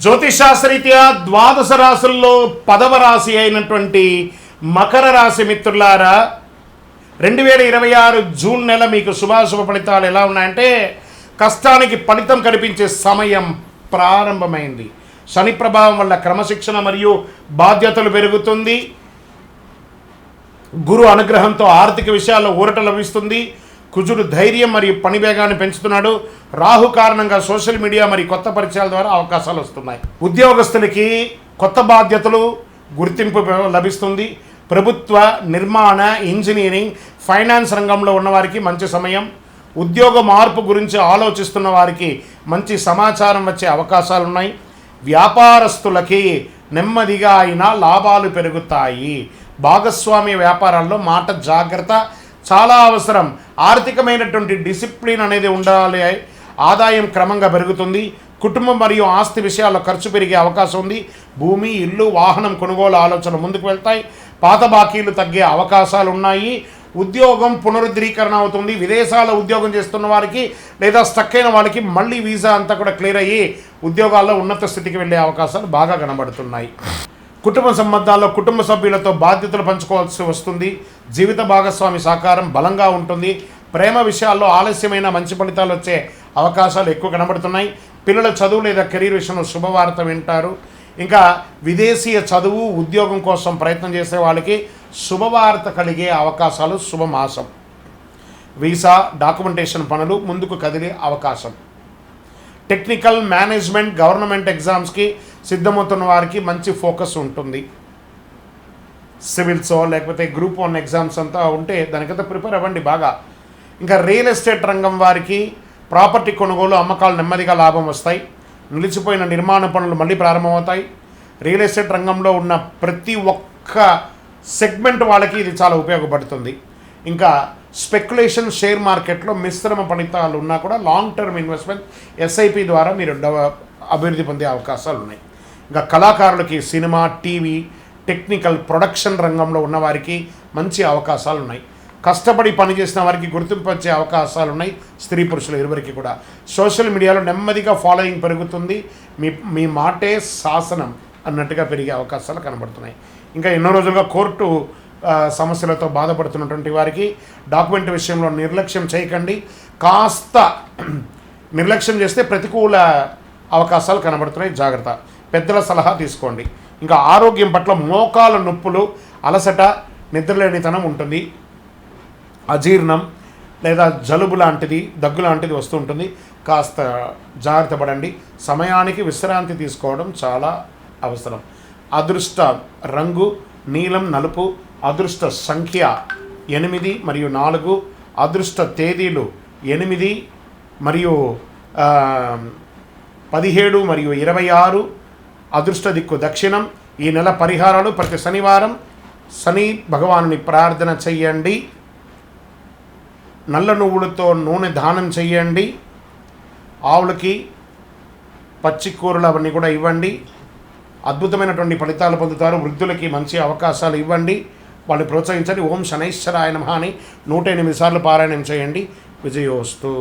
జ్యోతిషాస్త్రరీత్యా ద్వాదశ రాశుల్లో 10వ రాశి అయినటువంటి మకర రాశి మిత్రులారా, 2026 జూన్ నెల మీకు శుభాశుభ ఫలితాలు ఎలా ఉన్నాయంటే, కష్టానికి ఫలితం కనిపించే సమయం ప్రారంభమైంది. శని ప్రభావం వల్ల క్రమశిక్షణ మరియు బాధ్యతలు పెరుగుతుంది. గురు అనుగ్రహంతో ఆర్థిక విషయాల్లో ఊరట లభిస్తుంది. కుజుడు ధైర్యం మరియు పని వేగాన్ని పెంచుతున్నాడు. రాహు కారణంగా సోషల్ మీడియా మరియు కొత్త పరిచయాల ద్వారా అవకాశాలు వస్తున్నాయి. ఉద్యోగస్తులకి కొత్త బాధ్యతలు గుర్తింపు లభిస్తుంది. ప్రభుత్వ, నిర్మాణ, ఇంజనీరింగ్, ఫైనాన్స్ రంగంలో ఉన్నవారికి మంచి సమయం. ఉద్యోగ మార్పు గురించి ఆలోచిస్తున్న వారికి మంచి సమాచారం వచ్చే అవకాశాలు ఉన్నాయి. వ్యాపారస్తులకి నెమ్మదిగా అయినా లాభాలు పెరుగుతాయి. భాగస్వామ్య వ్యాపారాల్లో మాట జాగ్రత్త చాలా అవసరం. ఆర్థికమైనటువంటి డిసిప్లిన్ అనేది ఉండాలి. ఆదాయం క్రమంగా పెరుగుతుంది. కుటుంబం మరియు ఆస్తి విషయాల్లో ఖర్చు పెరిగే అవకాశం ఉంది. భూమి, ఇల్లు, వాహనం కొనుగోలు ఆలోచనలు ముందుకు వెళ్తాయి. పాత బాకీలు తగ్గే అవకాశాలు ఉన్నాయి. ఉద్యోగం పునరుద్ధరీకరణ అవుతుంది. విదేశాల్లో ఉద్యోగం చేస్తున్న వారికి లేదా స్టక్ అయిన వాళ్ళకి మళ్ళీ వీసా అంతా కూడా క్లియర్ అయ్యి ఉద్యోగాల్లో ఉన్నత స్థితికి వెళ్ళే అవకాశాలు బాగా కనబడుతున్నాయి. కుటుంబ సంబంధాల్లో కుటుంబ సభ్యులతో బాధ్యతలు పంచుకోవాల్సి వస్తుంది. జీవిత భాగస్వామి సహకారం బలంగా ఉంటుంది. ప్రేమ విషయాల్లో ఆలస్యమైన మంచి ఫలితాలు వచ్చే అవకాశాలు ఎక్కువ కనబడుతున్నాయి. పిల్లల చదువు లేదా కెరీర్ విషయంలో శుభవార్త వింటారు. ఇంకా విదేశీయ చదువు, ఉద్యోగం కోసం ప్రయత్నం చేసే వాళ్ళకి శుభవార్త కలిగే అవకాశాలు శుభమాసం. వీసా, డాక్యుమెంటేషన్ పనులు ముందుకు కదిలే అవకాశం. టెక్నికల్, మేనేజ్మెంట్, గవర్నమెంట్ ఎగ్జామ్స్కి సిద్ధమవుతున్న వారికి మంచి ఫోకస్ ఉంటుంది. సివిల్సో లేకపోతే గ్రూప్ 1 ఎగ్జామ్స్ అంతా ఉంటే దానికంతా ప్రిపేర్ అవ్వండి బాగా. ఇంకా రియల్ ఎస్టేట్ రంగం వారికి ప్రాపర్టీ కొనుగోలు, అమ్మకాలు నెమ్మదిగా లాభం వస్తాయి. నిలిచిపోయిన నిర్మాణ పనులు మళ్ళీ ప్రారంభమవుతాయి. రియల్ ఎస్టేట్ రంగంలో ఉన్న ప్రతి ఒక్క సెగ్మెంట్ వాళ్ళకి ఇది చాలా ఉపయోగపడుతుంది. ఇంకా స్పెక్యులేషన్, షేర్ మార్కెట్లో మిశ్రమ ఫలితాలు ఉన్నా కూడా లాంగ్ టర్మ్ ఇన్వెస్ట్మెంట్ ఎస్ఐపి ద్వారా మీరు అభివృద్ధి పొందే అవకాశాలు ఉన్నాయి. ఇంకా కళాకారులకి సినిమా, టీవీ, టెక్నికల్, ప్రొడక్షన్ రంగంలో ఉన్నవారికి మంచి అవకాశాలు ఉన్నాయి. కష్టపడి పనిచేసిన వారికి గుర్తింపు వచ్చే అవకాశాలు ఉన్నాయి. స్త్రీ పురుషులు ఇరువురికి కూడా. సోషల్ మీడియాలో నెమ్మదిగా ఫాలోయింగ్ పెరుగుతుంది. మీ మాటే శాసనం అన్నట్టుగా పెరిగే అవకాశాలు కనబడుతున్నాయి. ఇంకా ఎన్నో రోజులుగా కోర్టు సమస్యలతో బాధపడుతున్నటువంటి వారికి డాక్యుమెంట్ విషయంలో నిర్లక్ష్యం చేయకండి. కాస్త నిర్లక్ష్యం చేస్తే ప్రతికూల అవకాశాలు కనబడుతున్నాయి. జాగ్రత్త. పెద్దల సలహా తీసుకోండి. ఇంకా ఆరోగ్యం పట్ల మోకాల నొప్పులు, అలసట, నిద్రలేనితనం ఉంటుంది. అజీర్ణం లేదా జలుబు లాంటిది, దగ్గు లాంటిది వస్తూ ఉంటుంది. కాస్త జాగ్రత్త పడండి. సమయానికి విశ్రాంతి తీసుకోవడం చాలా అవసరం. అదృష్ట రంగు నీలం, నలుపు. అదృష్ట సంఖ్య 8 మరియు 4. అదృష్ట తేదీలు 8 మరియు 17 మరియు 26. అదృష్ట దిక్కు దక్షిణం. ఈ నెల పరిహారాలు: ప్రతి శనివారం శని భగవానుని ప్రార్థన చెయ్యండి. నల్ల నువ్వులతో నూనె దానం చెయ్యండి. ఆవులకి పచ్చి కూరలు అవన్నీ కూడా ఇవ్వండి. అద్భుతమైనటువంటి ఫలితాలు పొందుతారు. వృద్ధులకి మంచి అవకాశాలు ఇవ్వండి. వాళ్ళు ప్రోత్సహించండి. ఓం శనైశ్వరాయ నమః అని 108 సార్లు పారాయణం చేయండి. విజయోస్తు.